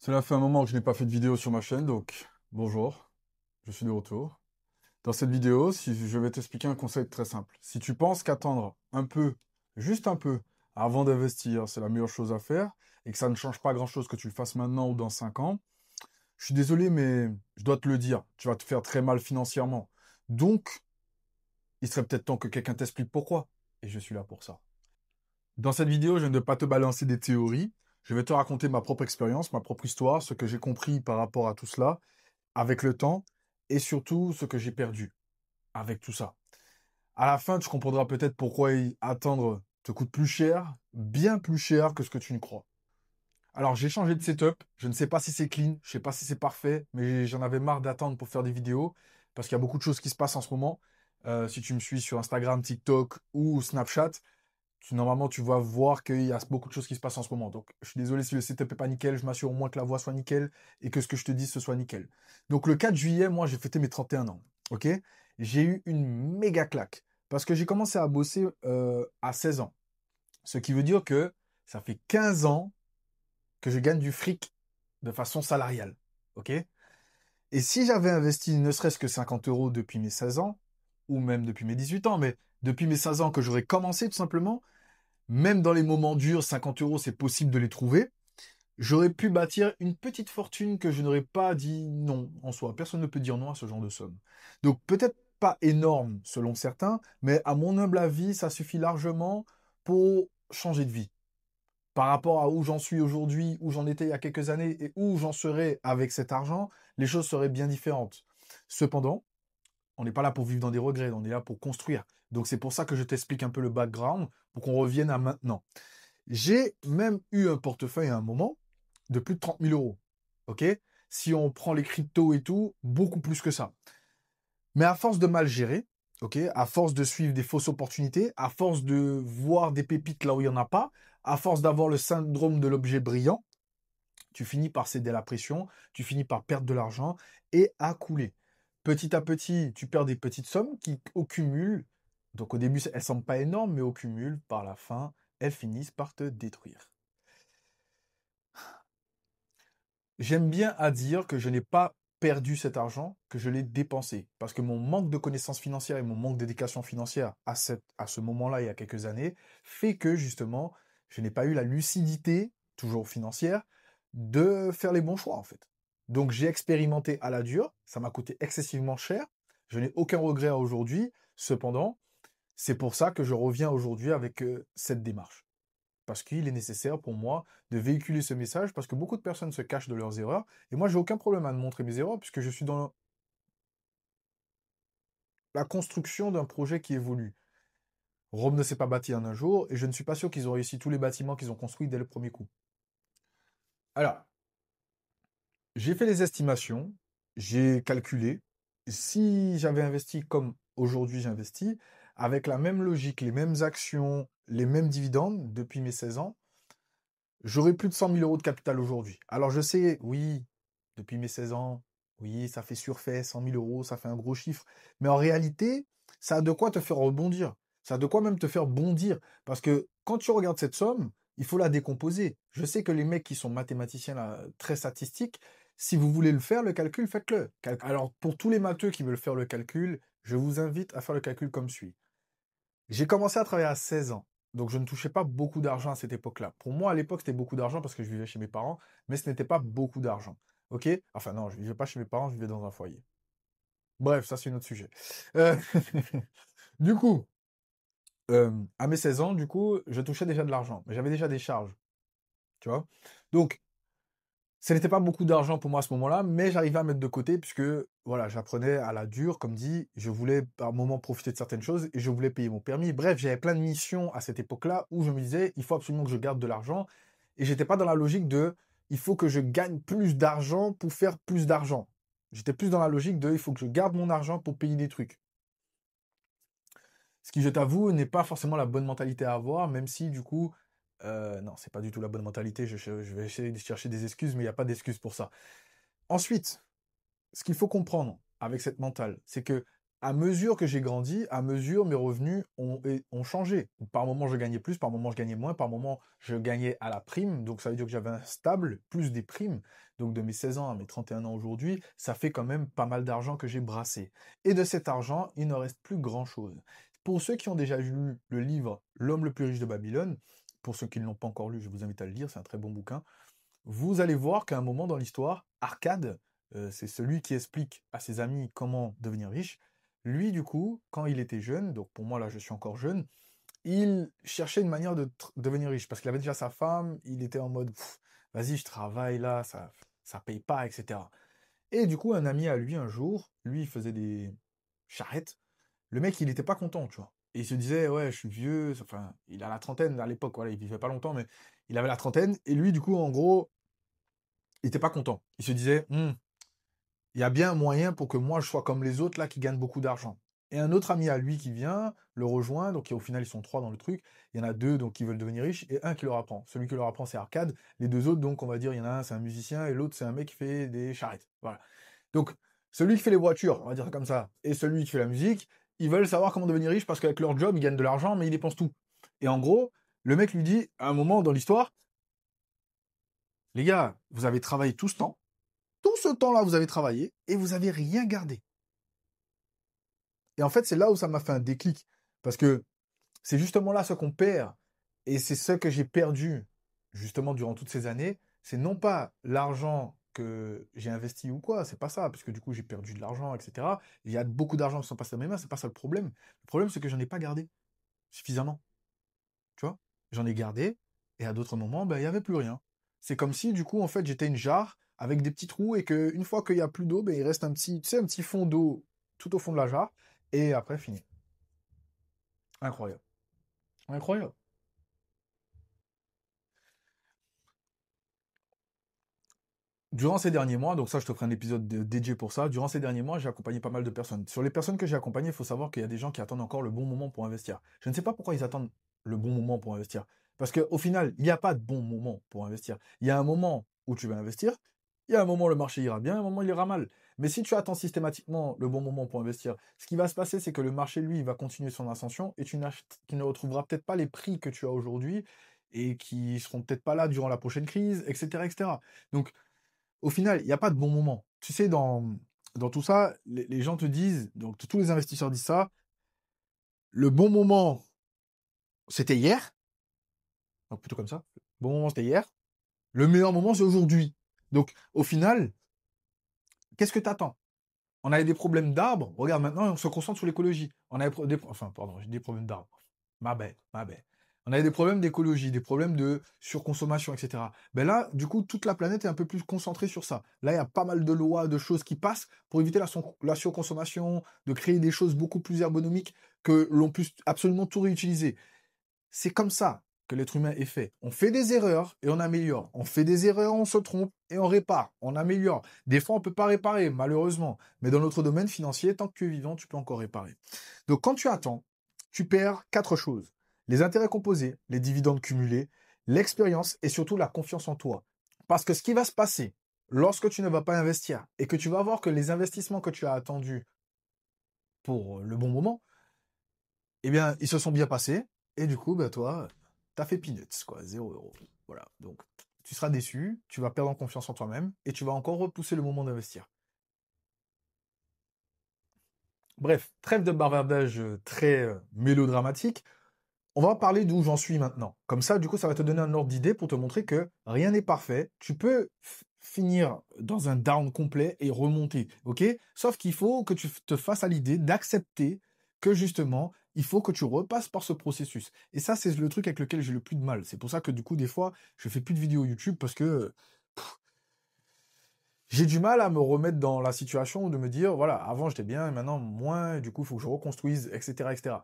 Cela fait un moment que je n'ai pas fait de vidéo sur ma chaîne, donc bonjour, je suis de retour. Dans cette vidéo, je vais t'expliquer un conseil très simple. Si tu penses qu'attendre un peu, juste un peu, avant d'investir, c'est la meilleure chose à faire, et que ça ne change pas grand-chose que tu le fasses maintenant ou dans 5 ans, je suis désolé, mais je dois te le dire, tu vas te faire très mal financièrement. Donc, il serait peut-être temps que quelqu'un t'explique pourquoi, et je suis là pour ça. Dans cette vidéo, je ne vais pas te balancer des théories, je vais te raconter ma propre expérience, ma propre histoire, ce que j'ai compris par rapport à tout cela, avec le temps, et surtout ce que j'ai perdu avec tout ça. À la fin, tu comprendras peut-être pourquoi attendre te coûte plus cher, bien plus cher que ce que tu ne crois. Alors, j'ai changé de setup. Je ne sais pas si c'est clean, je sais pas si c'est parfait, mais j'en avais marre d'attendre pour faire des vidéos parce qu'il y a beaucoup de choses qui se passent en ce moment. Si tu me suis sur Instagram, TikTok ou Snapchat, normalement, tu vas voir qu'il y a beaucoup de choses qui se passent en ce moment. Donc, je suis désolé si le setup n'est pas nickel. Je m'assure au moins que la voix soit nickel et que ce que je te dis, ce soit nickel. Donc, le 4 juillet, moi, j'ai fêté mes 31 ans. OK? J'ai eu une méga claque parce que j'ai commencé à bosser à 16 ans. Ce qui veut dire que ça fait 15 ans que je gagne du fric de façon salariale. OK? Et si j'avais investi ne serait-ce que 50 euros depuis mes 16 ans, ou même depuis mes 18 ans, mais depuis mes 16 ans que j'aurais commencé tout simplement, même dans les moments durs, 50 euros, c'est possible de les trouver. J'aurais pu bâtir une petite fortune que je n'aurais pas dit non en soi. Personne ne peut dire non à ce genre de somme. Donc peut-être pas énorme selon certains, mais à mon humble avis, ça suffit largement pour changer de vie. Par rapport à où j'en suis aujourd'hui, où j'en étais il y a quelques années et où j'en serais avec cet argent, les choses seraient bien différentes. Cependant, on n'est pas là pour vivre dans des regrets, on est là pour construire. Donc c'est pour ça que je t'explique un peu le background, pour qu'on revienne à maintenant. J'ai même eu un portefeuille à un moment de plus de 30 000 euros. OK? Si on prend les cryptos et tout, beaucoup plus que ça. Mais à force de mal gérer, OK? À force de suivre des fausses opportunités, à force de voir des pépites là où il n'y en a pas, à force d'avoir le syndrome de l'objet brillant, tu finis par céder à la pression, tu finis par perdre de l'argent et à couler. Petit à petit, tu perds des petites sommes qui, au cumul, donc au début, elles ne semblent pas énormes, mais au cumul, par la fin, elles finissent par te détruire. J'aime bien à dire que je n'ai pas perdu cet argent, que je l'ai dépensé. Parce que mon manque de connaissances financières et mon manque d'éducation financière à ce moment-là, il y a quelques années, fait que justement, je n'ai pas eu la lucidité, toujours financière, de faire les bons choix en fait. Donc j'ai expérimenté à la dure, ça m'a coûté excessivement cher, je n'ai aucun regret à aujourd'hui, cependant, c'est pour ça que je reviens aujourd'hui avec cette démarche. Parce qu'il est nécessaire pour moi de véhiculer ce message, parce que beaucoup de personnes se cachent de leurs erreurs, et moi j'ai aucun problème à montrer mes erreurs, puisque je suis dans la construction d'un projet qui évolue. Rome ne s'est pas bâti en un jour, et je ne suis pas sûr qu'ils ont réussi tous les bâtiments qu'ils ont construits dès le premier coup. Alors, j'ai fait les estimations, j'ai calculé, si j'avais investi comme aujourd'hui j'investis, avec la même logique, les mêmes actions, les mêmes dividendes depuis mes 16 ans, j'aurais plus de 100 000 euros de capital aujourd'hui. Alors je sais, oui, depuis mes 16 ans, oui, ça fait surfait, 100 000 euros, ça fait un gros chiffre. Mais en réalité, ça a de quoi te faire rebondir. Ça a de quoi même te faire bondir. Parce que quand tu regardes cette somme, il faut la décomposer. Je sais que les mecs qui sont mathématiciens là, très statistiques, si vous voulez le faire, le calcul, faites-le. Alors pour tous les matheux qui veulent faire le calcul, je vous invite à faire le calcul comme suit. J'ai commencé à travailler à 16 ans. Donc je ne touchais pas beaucoup d'argent à cette époque-là. Pour moi, à l'époque, c'était beaucoup d'argent parce que je vivais chez mes parents, mais ce n'était pas beaucoup d'argent. OK? Enfin non, je vivais pas chez mes parents, je vivais dans un foyer. Bref, ça c'est un autre sujet. Euh, Du coup, à mes 16 ans, du coup, je touchais déjà de l'argent, mais j'avais déjà des charges, tu vois? Donc, ce n'était pas beaucoup d'argent pour moi à ce moment-là, mais j'arrivais à mettre de côté puisque, voilà, j'apprenais à la dure, comme dit, je voulais par moment profiter de certaines choses et je voulais payer mon permis. Bref, j'avais plein de missions à cette époque-là où je me disais, il faut absolument que je garde de l'argent et j'étais pas dans la logique de, il faut que je gagne plus d'argent pour faire plus d'argent. J'étais plus dans la logique de, il faut que je garde mon argent pour payer des trucs. Ce qui, je t'avoue, n'est pas forcément la bonne mentalité à avoir, même si, du coup, non, c'est pas du tout la bonne mentalité. Je vais essayer de chercher des excuses, mais il n'y a pas d'excuses pour ça. Ensuite, ce qu'il faut comprendre avec cette mentale, c'est que à mesure que j'ai grandi, à mesure mes revenus ont changé. Par moment, je gagnais plus, par moment, je gagnais moins, par moment, je gagnais à la prime. Donc, ça veut dire que j'avais un stable, plus des primes. Donc, de mes 16 ans à mes 31 ans aujourd'hui, ça fait quand même pas mal d'argent que j'ai brassé. Et de cet argent, il ne reste plus grand-chose. Pour ceux qui ont déjà lu le livre L'homme le plus riche de Babylone, pour ceux qui ne l'ont pas encore lu, je vous invite à le lire, c'est un très bon bouquin. Vous allez voir qu'à un moment dans l'histoire, Arcade, c'est celui qui explique à ses amis comment devenir riche. Lui, du coup, quand il était jeune, donc pour moi là je suis encore jeune, il cherchait une manière de devenir riche parce qu'il avait déjà sa femme, il était en mode vas-y, je travaille là, ça paye pas, etc. Et du coup, un ami à lui un jour, lui il faisait des charrettes. Le mec, il était pas content, tu vois. Et il se disait, ouais, je suis vieux, enfin, il a la trentaine à l'époque, voilà, il vivait pas longtemps, mais il avait la trentaine, et lui, du coup, en gros, il était pas content. Il se disait, il y a bien un moyen pour que moi, je sois comme les autres, là, qui gagnent beaucoup d'argent. Et un autre ami à lui qui vient, le rejoint, donc au final, ils sont trois dans le truc. Il y en a deux, donc, qui veulent devenir riches, et un qui leur apprend. Celui qui leur apprend, c'est Arcade. Les deux autres, donc, on va dire, il y en a un, c'est un musicien, et l'autre, c'est un mec qui fait des charrettes. Voilà. Donc, celui qui fait les voitures, on va dire ça comme ça, et celui qui fait la musique, ils veulent savoir comment devenir riches parce qu'avec leur job, ils gagnent de l'argent, mais ils dépensent tout. Et en gros, le mec lui dit, à un moment dans l'histoire, les gars, vous avez travaillé tout ce temps-là, vous avez travaillé, et vous avez rien gardé. Et en fait, c'est là où ça m'a fait un déclic. Parce que c'est justement là ce qu'on perd. Et c'est ce que j'ai perdu, justement, durant toutes ces années. C'est non pas l'argent que j'ai investi ou quoi, c'est pas ça, parce que du coup, j'ai perdu de l'argent, etc. Il y a beaucoup d'argent qui sont passés dans mes mains, c'est pas ça le problème. Le problème, c'est que j'en ai pas gardé suffisamment. Tu vois? J'en ai gardé, et à d'autres moments, ben, il y avait plus rien. C'est comme si, du coup, en fait, j'étais une jarre avec des petits trous, et qu'une fois qu'il y a plus d'eau, ben, il reste un petit, tu sais, un petit fond d'eau tout au fond de la jarre, et après, fini. Incroyable. Incroyable. Durant ces derniers mois, donc ça, je te ferai un épisode dédié pour ça. Durant ces derniers mois, j'ai accompagné pas mal de personnes. Sur les personnes que j'ai accompagnées, il faut savoir qu'il y a des gens qui attendent encore le bon moment pour investir. Je ne sais pas pourquoi ils attendent le bon moment pour investir. Parce qu'au final, il n'y a pas de bon moment pour investir. Il y a un moment où tu vas investir, il y a un moment où le marché ira bien, un moment où il ira mal. Mais si tu attends systématiquement le bon moment pour investir, ce qui va se passer, c'est que le marché, lui, il va continuer son ascension et tu ne retrouveras peut-être pas les prix que tu as aujourd'hui et qui seront peut-être pas là durant la prochaine crise, etc., etc. Donc, au final, il n'y a pas de bon moment. Tu sais, dans tout ça, les gens te disent, donc tous les investisseurs disent ça, le bon moment, c'était hier, donc plutôt comme ça, le bon moment, c'était hier, le meilleur moment, c'est aujourd'hui. Donc, au final, qu'est-ce que tu attends? On avait des problèmes d'arbres, regarde maintenant, on se concentre sur l'écologie. On avait enfin, pardon, j'ai des problèmes d'arbres. Ma bête, ma bête. On avait des problèmes d'écologie, des problèmes de surconsommation, etc. Ben là, du coup, toute la planète est un peu plus concentrée sur ça. Là, il y a pas mal de lois, de choses qui passent pour éviter la surconsommation, de créer des choses beaucoup plus ergonomiques que l'on puisse absolument tout réutiliser. C'est comme ça que l'être humain est fait. On fait des erreurs et on améliore. On fait des erreurs, on se trompe et on répare. On améliore. Des fois, on ne peut pas réparer, malheureusement. Mais dans notre domaine financier, tant que tu es vivant, tu peux encore réparer. Donc, quand tu attends, tu perds 4 choses. Les intérêts composés, les dividendes cumulés, l'expérience et surtout la confiance en toi. Parce que ce qui va se passer lorsque tu ne vas pas investir et que tu vas voir que les investissements que tu as attendus pour le bon moment, eh bien, ils se sont bien passés. Et du coup, bah, toi, t'as fait peanuts, quoi, 0 €. Voilà. Donc, tu seras déçu, tu vas perdre en confiance en toi-même, et tu vas encore repousser le moment d'investir. Bref, trêve de bavardage très mélodramatique. On va parler d'où j'en suis maintenant. Comme ça, du coup, ça va te donner un ordre d'idée pour te montrer que rien n'est parfait. Tu peux finir dans un down complet et remonter, ok? Sauf qu'il faut que tu te fasses à l'idée d'accepter que justement, il faut que tu repasses par ce processus. Et ça, c'est le truc avec lequel j'ai le plus de mal. C'est pour ça que du coup, des fois, je fais plus de vidéos YouTube parce que j'ai du mal à me remettre dans la situation de me dire, voilà, avant j'étais bien, et maintenant moins, et du coup, il faut que je reconstruise, etc., etc.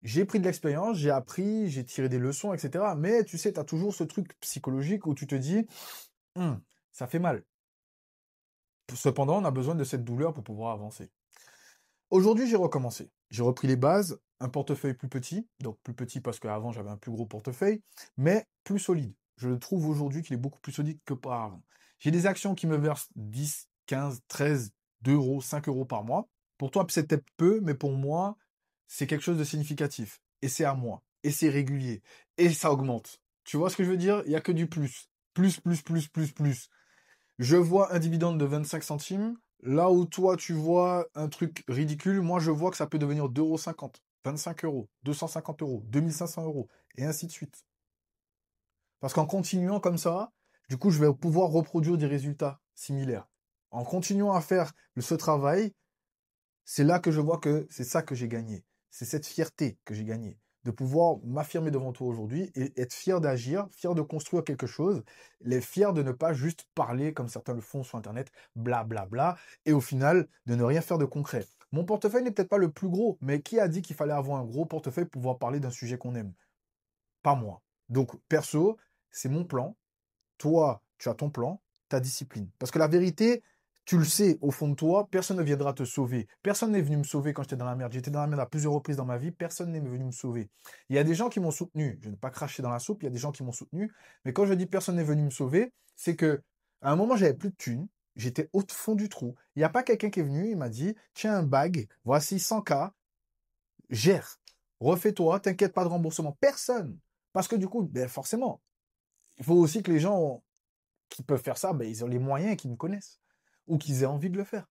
J'ai pris de l'expérience, j'ai appris, j'ai tiré des leçons, etc. Mais tu sais, tu as toujours ce truc psychologique où tu te dis, Hum, ça fait mal. Cependant, on a besoin de cette douleur pour pouvoir avancer. Aujourd'hui, j'ai recommencé. J'ai repris les bases, un portefeuille plus petit, donc plus petit parce qu'avant j'avais un plus gros portefeuille, mais plus solide. Je le trouve aujourd'hui qu'il est beaucoup plus solide que par avant. J'ai des actions qui me versent 10, 15, 13, 2 €, 5 € par mois. Pour toi, c'est peut-être peu, mais pour moi, c'est quelque chose de significatif. Et c'est à moi. Et c'est régulier. Et ça augmente. Tu vois ce que je veux dire? Il n'y a que du plus. Plus, plus, plus, plus, plus. Je vois un dividende de 25 centimes. Là où toi, tu vois un truc ridicule, moi, je vois que ça peut devenir 2,50 €, 25 €, 250 €, 2500 €, et ainsi de suite. Parce qu'en continuant comme ça, du coup, je vais pouvoir reproduire des résultats similaires. En continuant à faire ce travail, c'est là que je vois que c'est ça que j'ai gagné. C'est cette fierté que j'ai gagnée. De pouvoir m'affirmer devant toi aujourd'hui et être fier d'agir, fier de construire quelque chose, les fier de ne pas juste parler comme certains le font sur Internet, blablabla, bla, bla, et au final, de ne rien faire de concret. Mon portefeuille n'est peut-être pas le plus gros, mais qui a dit qu'il fallait avoir un gros portefeuille pour pouvoir parler d'un sujet qu'on aime? Pas moi. Donc, perso, c'est mon plan. Toi, tu as ton plan, ta discipline. Parce que la vérité, tu le sais, au fond de toi, personne ne viendra te sauver. Personne n'est venu me sauver quand j'étais dans la merde. J'étais dans la merde à plusieurs reprises dans ma vie. Personne n'est venu me sauver. Il y a des gens qui m'ont soutenu. Je ne vais pas cracher dans la soupe. Il y a des gens qui m'ont soutenu. Mais quand je dis personne n'est venu me sauver, c'est que à un moment, j'avais plus de thunes. J'étais au fond du trou. Il n'y a pas quelqu'un qui est venu. Il m'a dit, tiens, un bag. Voici 100K. Gère. Refais-toi. T'inquiète pas de remboursement. Personne. Parce que du coup, ben forcément, il faut aussi que les gens qui peuvent faire ça, ben, ils ont les moyens qu'ils me connaissent ou qu'ils aient envie de le faire.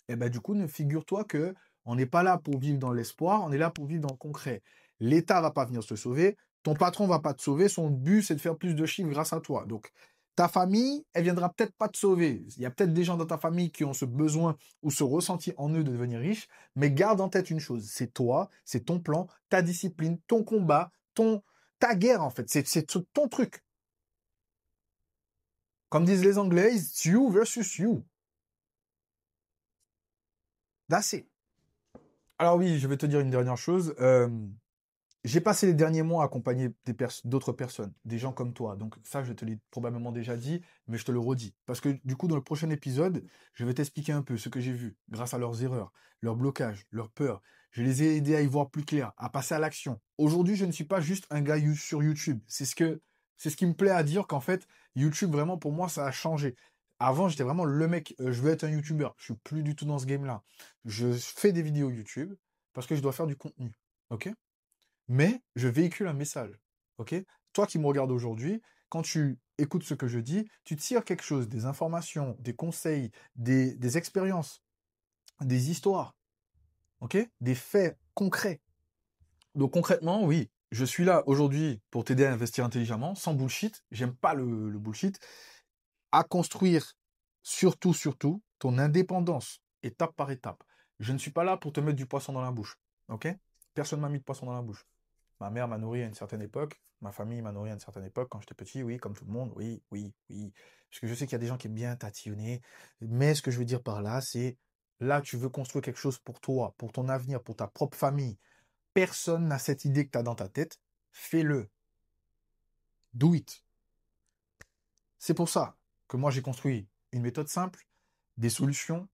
Et ben du coup, ne figure-toi que on n'est pas là pour vivre dans l'espoir, on est là pour vivre dans le concret. L'État va pas venir te sauver, ton patron va pas te sauver, son but c'est de faire plus de chiffres grâce à toi. Donc ta famille, elle viendra peut-être pas te sauver. Il y a peut-être des gens dans ta famille qui ont ce besoin ou ce ressenti en eux de devenir riches, mais garde en tête une chose, c'est toi, c'est ton plan, ta discipline, ton combat, ta guerre en fait, c'est ton truc. Comme disent les Anglais, it's you versus you. That's it. Alors oui, je vais te dire une dernière chose. J'ai passé les derniers mois à accompagner d'autres personnes, des gens comme toi. Donc ça, je te l'ai probablement déjà dit, mais je te le redis. Parce que du coup, dans le prochain épisode, je vais t'expliquer un peu ce que j'ai vu grâce à leurs erreurs, leurs blocages, leurs peurs. Je les ai aidés à y voir plus clair, à passer à l'action. Aujourd'hui, je ne suis pas juste un gars sur YouTube. C'est ce qui me plaît à dire qu'en fait, YouTube, vraiment, pour moi, ça a changé. Avant, j'étais vraiment le mec, je veux être un YouTuber. Je suis plus du tout dans ce game-là. Je fais des vidéos YouTube parce que je dois faire du contenu. Ok? Mais je véhicule un message. Ok? Toi qui me regardes aujourd'hui, quand tu écoutes ce que je dis, tu tires quelque chose, des informations, des conseils, des expériences, des histoires, ok? Des faits concrets. Donc concrètement, oui, je suis là aujourd'hui pour t'aider à investir intelligemment, sans bullshit. J'aime pas le bullshit. À construire surtout ton indépendance, étape par étape. Je ne suis pas là pour te mettre du poisson dans la bouche. Ok? Personne m'a mis de poisson dans la bouche. Ma mère m'a nourri à une certaine époque. Ma famille m'a nourri à une certaine époque. Quand j'étais petit, oui, comme tout le monde, oui, oui, oui. Parce que je sais qu'il y a des gens qui aiment bien tatillonner. Mais ce que je veux dire par là, c'est là, tu veux construire quelque chose pour toi, pour ton avenir, pour ta propre famille. Personne n'a cette idée que tu as dans ta tête. Fais-le. Do it. C'est pour ça que moi, j'ai construit une méthode simple, des solutions,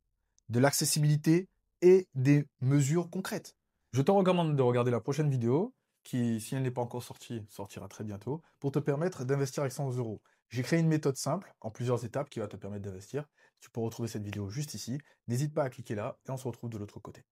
de l'accessibilité et des mesures concrètes. Je te recommande de regarder la prochaine vidéo, qui, si elle n'est pas encore sortie, sortira très bientôt, pour te permettre d'investir avec 100 euros. J'ai créé une méthode simple, en plusieurs étapes, qui va te permettre d'investir. Tu peux retrouver cette vidéo juste ici. N'hésite pas à cliquer là, et on se retrouve de l'autre côté.